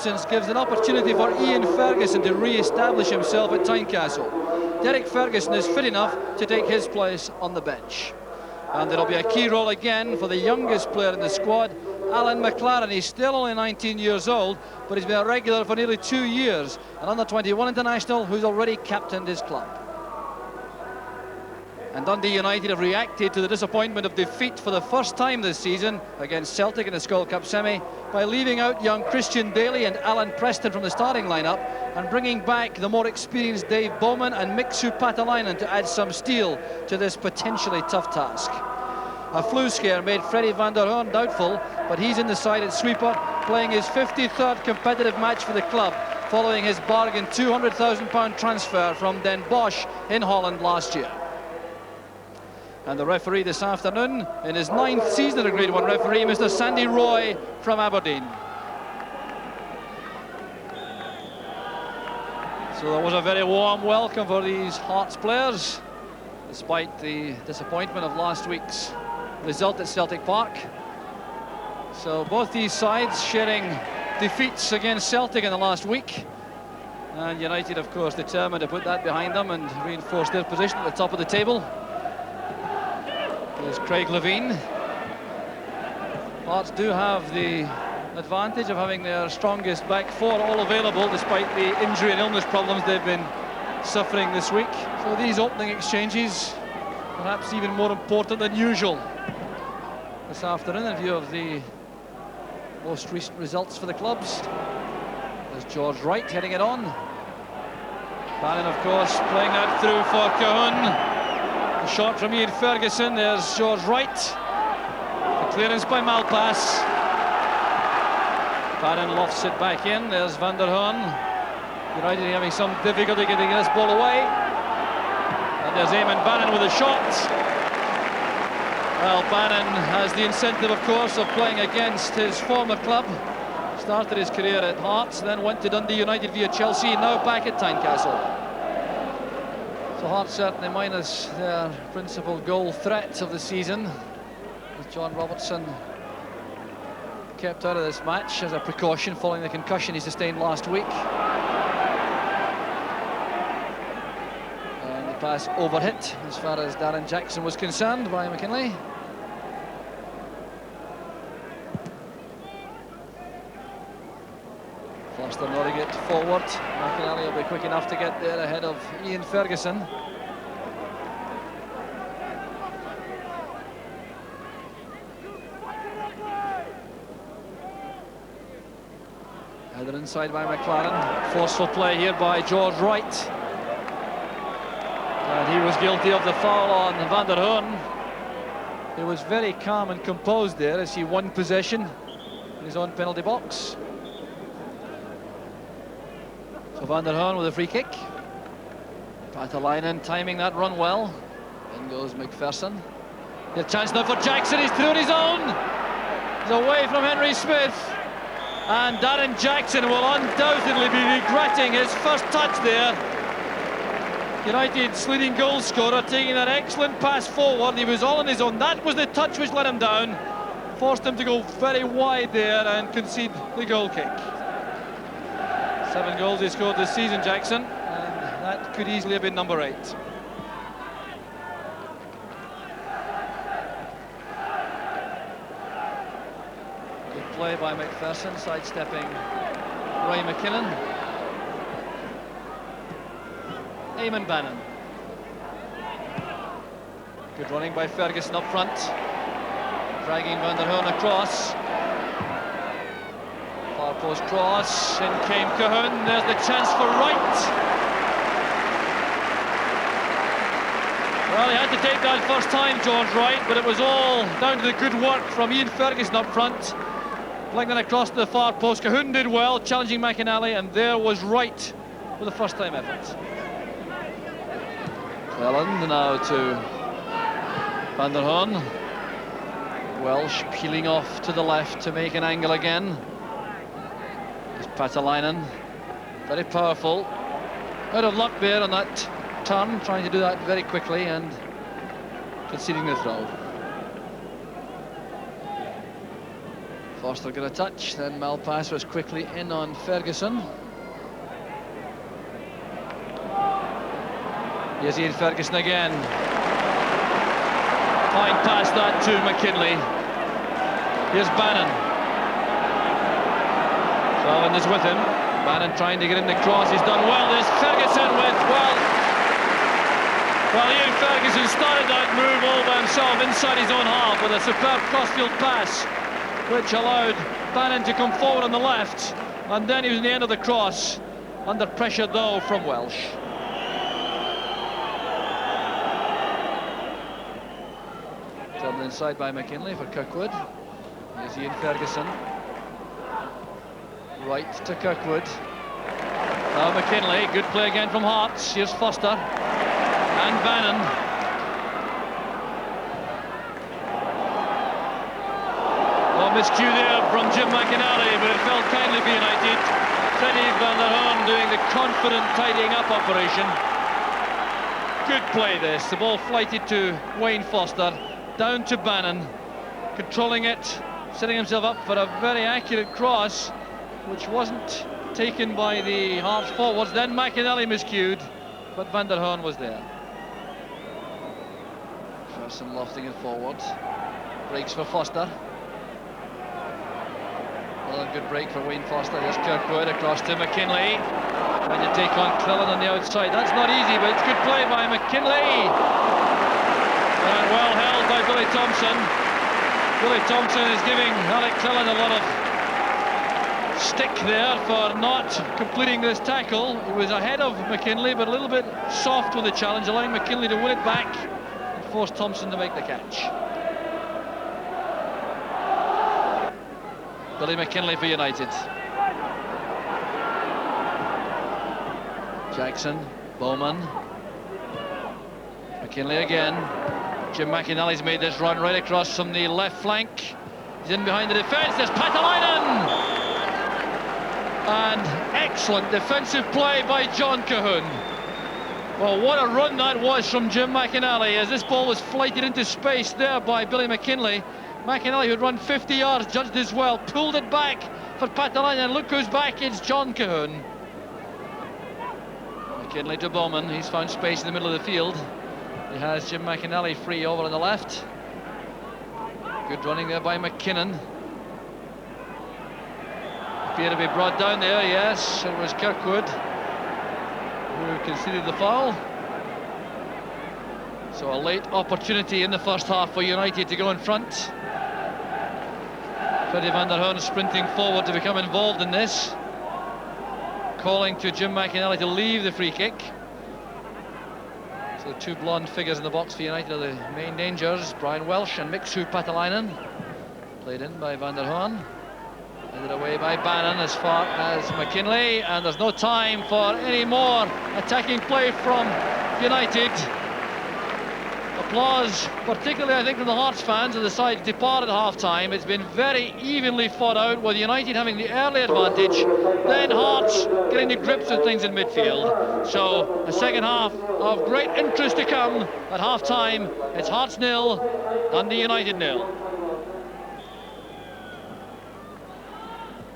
Gives an opportunity for Ian Ferguson to re-establish himself at Tynecastle. Derek Ferguson is fit enough to take his place on the bench. And there'll be a key role again for the youngest player in the squad, Alan McLaren. He's still only 19 years old, but he's been a regular for nearly 2 years, an under-21 international who's already captained his club. And Dundee United have reacted to the disappointment of defeat for the first time this season against Celtic in the Skol Cup semi by leaving out young Christian Daly and Alan Preston from the starting lineup and bringing back the more experienced Dave Bowman and Mixu Patalainen to add some steel to this potentially tough task. A flu scare made Freddie van der Hoorn doubtful, but he's in the side at sweeper, playing his 53rd competitive match for the club following his bargain £200,000 transfer from Den Bosch in Holland last year. And the referee this afternoon, in his 9th season as a Grade 1 referee, Mr. Sandy Roy from Aberdeen. So there was a very warm welcome for these Hearts players, despite the disappointment of last week's result at Celtic Park. So both these sides sharing defeats against Celtic in the last week. And United, of course, determined to put that behind them and reinforce their position at the top of the table. There's Craig Levein. Hearts do have the advantage of having their strongest back four all available, despite the injury and illness problems they've been suffering this week. So these opening exchanges, perhaps even more important than usual this afternoon in view of the most recent results for the clubs. There's George Wright heading it on. Bannon, of course, playing that through for Kahun. A shot from Ian Ferguson. There's George Wright. The clearance by Malpass. Bannon lofts it back in. There's van der Hoorn. United having some difficulty getting this ball away. And there's Eamon Bannon with a shot. Well, Bannon has the incentive, of course, of playing against his former club. Started his career at Hearts, then went to Dundee United via Chelsea, now back at Tynecastle. So Hearts certainly minus their principal goal threat of the season, with John Robertson kept out of this match as a precaution following the concussion he sustained last week. And the pass overhit as far as Darren Jackson was concerned by McKinlay. Foster Norrigate forward. McInally will be quick enough to get there ahead of Ian Ferguson. Headed inside by McLaren. Forceful play here by George Wright. And he was guilty of the foul on van der Hoorn. He was very calm and composed there as he won possession in his own penalty box. So van der Hoorn with a free kick. Patalainen timing that run well. In goes McPherson. The chance now for Jackson. He's through on his own. He's away from Henry Smith. And Darren Jackson will undoubtedly be regretting his first touch there. United's leading goal scorer taking an excellent pass forward. He was all on his own. That was the touch which let him down. Forced him to go very wide there and concede the goal kick. 7 goals he scored this season, Jackson, and that could easily have been number 8. Good play by McPherson, sidestepping Roy McKinnon. Eamon Bannon. Good running by Ferguson up front, dragging van der Hoorn across. Far post cross, in came Kahun. There's the chance for Wright. Well, he had to take that first time, George Wright, but it was all down to the good work from Ian Ferguson up front. Playing that across to the far post. Kahun did well, challenging McInally, and there was Wright with a first time effort. Welland now to van der Hoorn. Welsh peeling off to the left to make an angle again. Patalainen, very powerful. Out of luck there on that turn, trying to do that very quickly and conceding the throw. Foster got a touch, then Malpass was quickly in on Ferguson. Here's Ian Ferguson again. Fine past that to McKinley. Here's Bannon. Sullivan is with him. Bannon trying to get in the cross. He's done well. There's Ferguson with, well, Ian Ferguson started that move all by himself inside his own half with a superb crossfield pass, which allowed Bannon to come forward on the left, and then he was in the end of the cross, under pressure though from Welsh. Turned inside by McKinley for Kirkwood. Here's Ian Ferguson. Right to Kirkwood. Now McKinley, good play again from Hearts. Here's Foster and Bannon. Oh, miscue there from Jim McInally, but it fell kindly for United. Freddie van der Hoorn doing the confident tidying up operation. Good play this. The ball flighted to Wayne Foster, down to Bannon, controlling it, setting himself up for a very accurate cross, which wasn't taken by the Hearts forwards. Then McInally miscued, but van der Hoorn was there. Ferguson lofting it forward. Breaks for Foster. Another good break for Wayne Foster. There's Kirkwood across to McKinley. Trying to take on Cleland on the outside. That's not easy, but it's good play by McKinley. And well held by Billy Thompson. Billy Thompson is giving Alec Cleland a lot of stick there for not completing this tackle. He was ahead of McKinley, but a little bit soft with the challenge, allowing McKinley to win it back and force Thompson to make the catch. Billy McKinley for United. Jackson, Bowman. McKinley again. Jim McInally's made this run right across from the left flank. He's in behind the defence. There's Patalainen! And excellent defensive play by John Cahoon. Well, what a run that was from Jim McInally as this ball was flighted into space there by Billy McKinley. McInally, who'd run 50 yards, judged as well, pulled it back for Patalainen, and look who's back, it's John Cahoon. McKinley to Bowman, he's found space in the middle of the field. He has Jim McInally free over on the left. Good running there by McKinnon. Appeared to be brought down there, yes, it was Kirkwood who conceded the foul. So a late opportunity in the first half for United to go in front. Freddie van der Hoorn sprinting forward to become involved in this, calling to Jim McInally to leave the free kick. So the two blonde figures in the box for United are the main dangers, Brian Welsh and Mixu Patalainen. Played in by van der Hoorn. Ended away by Bannon as far as McKinley, and there's no time for any more attacking play from United. Applause, particularly I think from the Hearts fans, as the side depart at half-time. It's been very evenly fought out, with United having the early advantage, then Hearts getting the grips of things in midfield. So a second half of great interest to come at half-time. It's Hearts 0, Dundee United 0.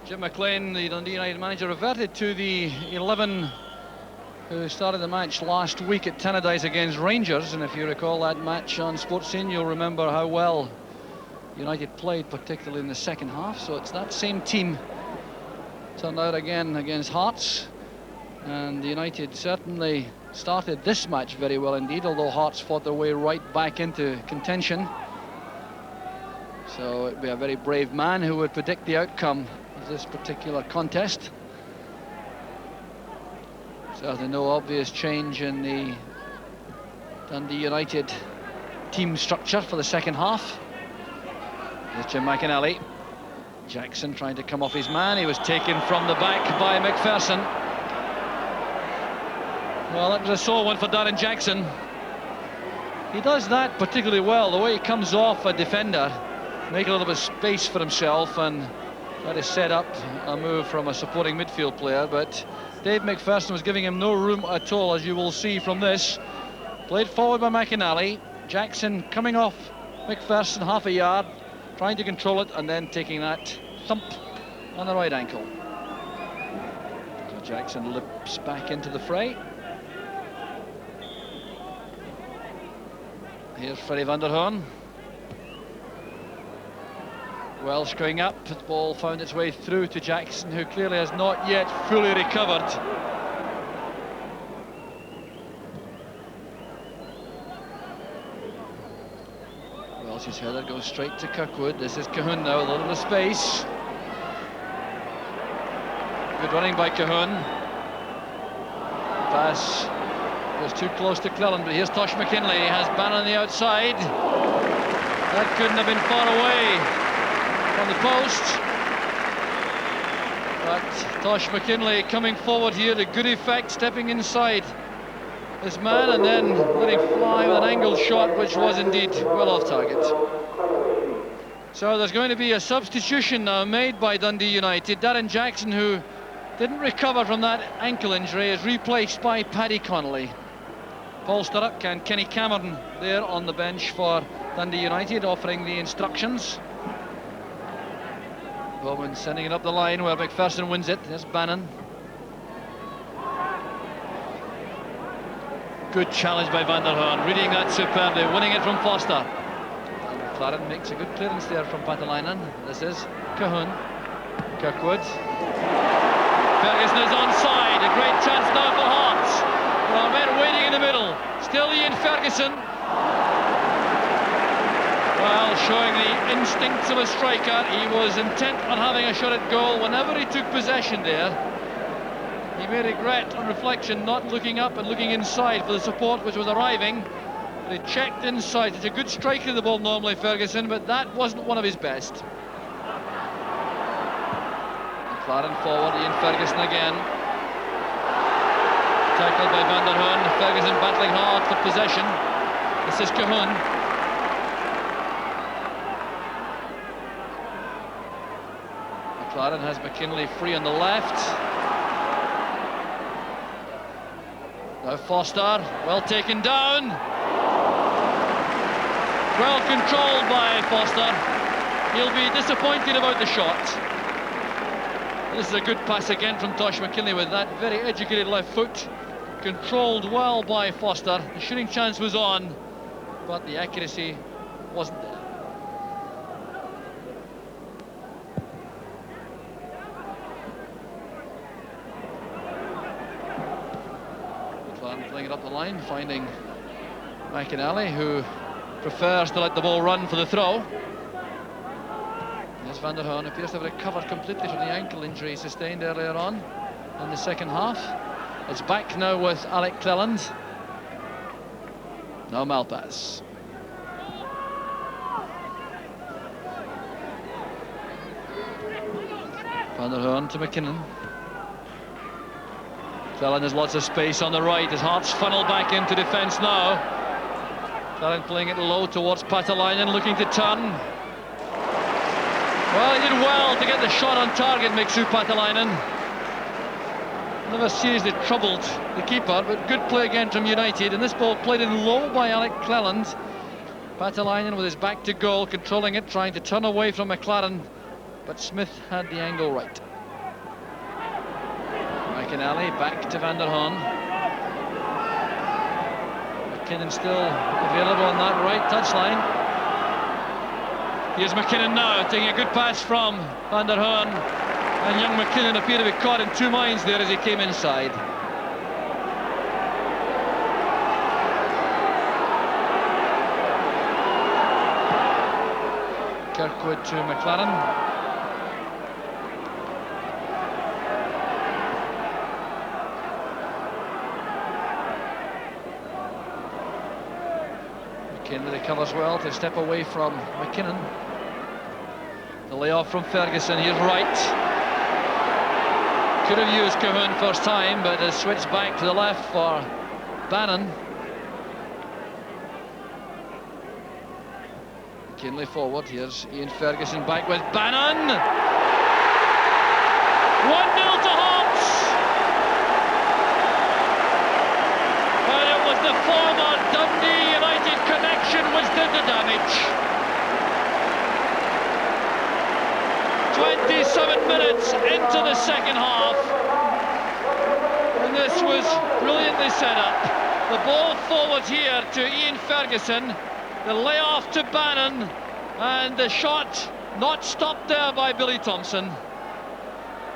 Jim McLean, the Dundee United manager, reverted to the 11 who started the match last week at Tannadice against Rangers, and if you recall that match on Sportscene, you'll remember how well United played, particularly in the second half. So it's that same team turned out again against Hearts, and United certainly started this match very well indeed, although Hearts fought their way right back into contention. So it'd be a very brave man who would predict the outcome of this particular contest. Certainly no obvious change in the Dundee United team structure for the second half. There's Jim McInally. Jackson trying to come off his man. He was taken from the back by McPherson. Well, that was a sore one for Darren Jackson. He does that particularly well, the way he comes off a defender, make a little bit of space for himself and try to set up a move from a supporting midfield player, but Dave McPherson was giving him no room at all, as you will see from this. Played forward by McInally. Jackson coming off McPherson half a yard, trying to control it and then taking that thump on the right ankle. So Jackson lips back into the fray. Here's Freddie van der Hoorn. Welsh going up, the ball found its way through to Jackson, who clearly has not yet fully recovered. Welsh's header goes straight to Kirkwood. This is Kahun now, a little bit of space. Good running by Kahun. Pass was too close to Cleland, but here's Tosh McKinlay. He has Bannon on the outside. That couldn't have been far away from the post. But Tosh McKinlay coming forward here to good effect, stepping inside this man and then letting fly with an angled shot, which was indeed well off target. So there's going to be a substitution now made by Dundee United. Darren Jackson, who didn't recover from that ankle injury, is replaced by Paddy Connolly. Paul Sturrock and Kenny Cameron there on the bench for Dundee United, offering the instructions. Bowman sending it up the line where McPherson wins it. There's Bannon. Good challenge by van der Hoorn, reading that superbly, winning it from Foster. And McLaren makes a good clearance there from Patalainen. This is Kahun. Kirkwood. Ferguson is onside, a great chance now for Hearts. There are men waiting in the middle. Still Ian Ferguson. Well, showing the instincts of a striker. He was intent on having a shot at goal whenever he took possession there. He may regret on reflection not looking up and looking inside for the support which was arriving. But he checked inside. He's a good striker of the ball normally, Ferguson, but that wasn't one of his best. McLaren forward, Ian Ferguson again. Tackled by van der Hoorn. Ferguson battling hard for possession. This is Kahun. McLaren has McKinlay free on the left. Now Foster, well taken down. Well controlled by Foster. He'll be disappointed about the shot. This is a good pass again from Tosh McKinlay with that very educated left foot. Controlled well by Foster. The shooting chance was on, but the accuracy wasn't there. McLaren playing it up the line, finding McInally, who prefers to let the ball run for the throw. There's van der Hoorn, appears to have recovered completely from the ankle injury sustained earlier on in the second half. It's back now with Alec Cleland. No Malpass. Van der Hoorn to McKinnon. Cleland has lots of space on the right. His Hearts funnel back into defence now. Cleland playing it low towards Patalainen, looking to turn. Well, he did well to get the shot on target, Mixu Patalainen. Never seriously troubled the keeper, but good play again from United. And this ball played in low by Alec Cleland. Patalainen with his back to goal, controlling it, trying to turn away from McLaren, but Smith had the angle right. McInally back to van der Hoorn. McKinnon still available on that right touchline. Here's McKinnon now, taking a good pass from van der Hoorn. And young McKinnon appeared to be caught in two minds there as he came inside. Kirkwood to McLaren. McKinnon recovers well to step away from McKinnon. The layoff from Ferguson, here's Wright. Could have used Kahun first time, but has switched back to the left for Bannon. McKinlay forward, here's Ian Ferguson back with Bannon. 1-0 to Hearts. But it was the former Dundee United connection which did the damage. 7 minutes into the second half. And this was brilliantly set up. The ball forward here to Ian Ferguson. The layoff to Bannon. And the shot not stopped there by Billy Thompson.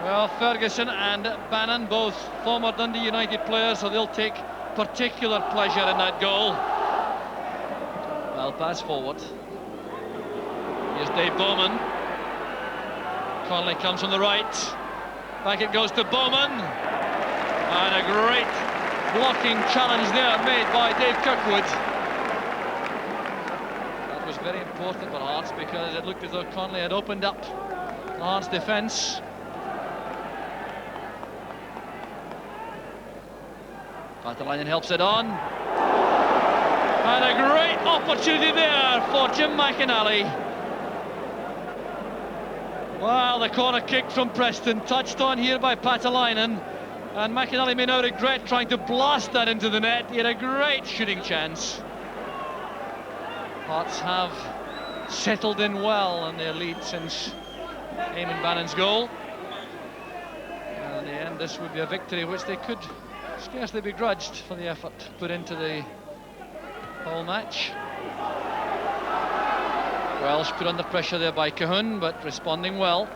Well, Ferguson and Bannon, both former Dundee United players, so they'll take particular pleasure in that goal. Well, pass forward. Here's Dave Bowman. Connolly comes from the right. Back it goes to Bowman. And a great blocking challenge there made by Dave Kirkwood. That was very important for Hearts because it looked as though Connolly had opened up the Hearts defence. Paatelainen helps it on. And a great opportunity there for Jim McInally. Well, the corner kick from Preston, touched on here by Paatelainen. And McInally may now regret trying to blast that into the net. He had a great shooting chance. Hearts have settled in well on their lead since Eamon Bannon's goal. And in the end, this would be a victory which they could scarcely begrudged for the effort put into the whole match. Welsh put under pressure there by Cahoon, but responding well.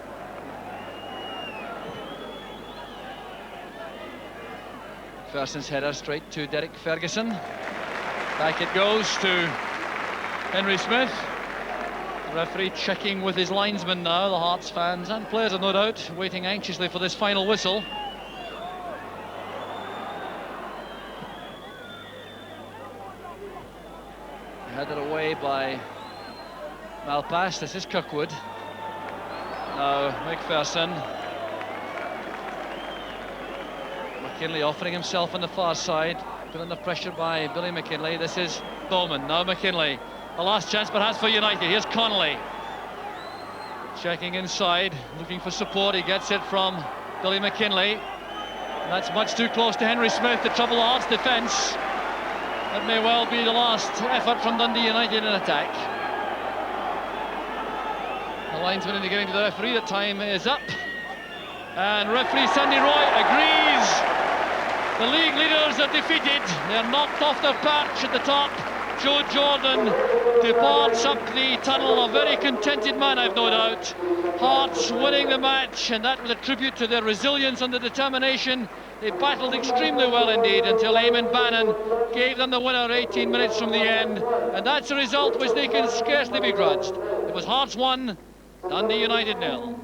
Ferguson's header straight to Derek Ferguson. Back it goes to Henry Smith. The referee checking with his linesman now. The Hearts fans and players are no doubt waiting anxiously for this final whistle. Headed away by Malpass. This is Kirkwood. Now McPherson. McKinlay offering himself on the far side, put under pressure by Billy McKinlay. This is Bowman. Now McKinlay. A last chance perhaps for United. Here's Connolly. Checking inside, looking for support. He gets it from Billy McKinlay. That's much too close to Henry Smith to trouble the Hearts defence. That may well be the last effort from Dundee United in attack. The linesman indicating to the referee that time is up. And referee Sandy Roy agrees. The league leaders are defeated. They're knocked off their perch at the top. Joe Jordan departs up the tunnel, a very contented man, I've no doubt. Hearts winning the match, and that was a tribute to their resilience and their determination. They battled extremely well indeed until Eamon Bannon gave them the winner 18 minutes from the end, and that's a result which they can scarcely begrudged. It was Hearts 1, Dundee United 0.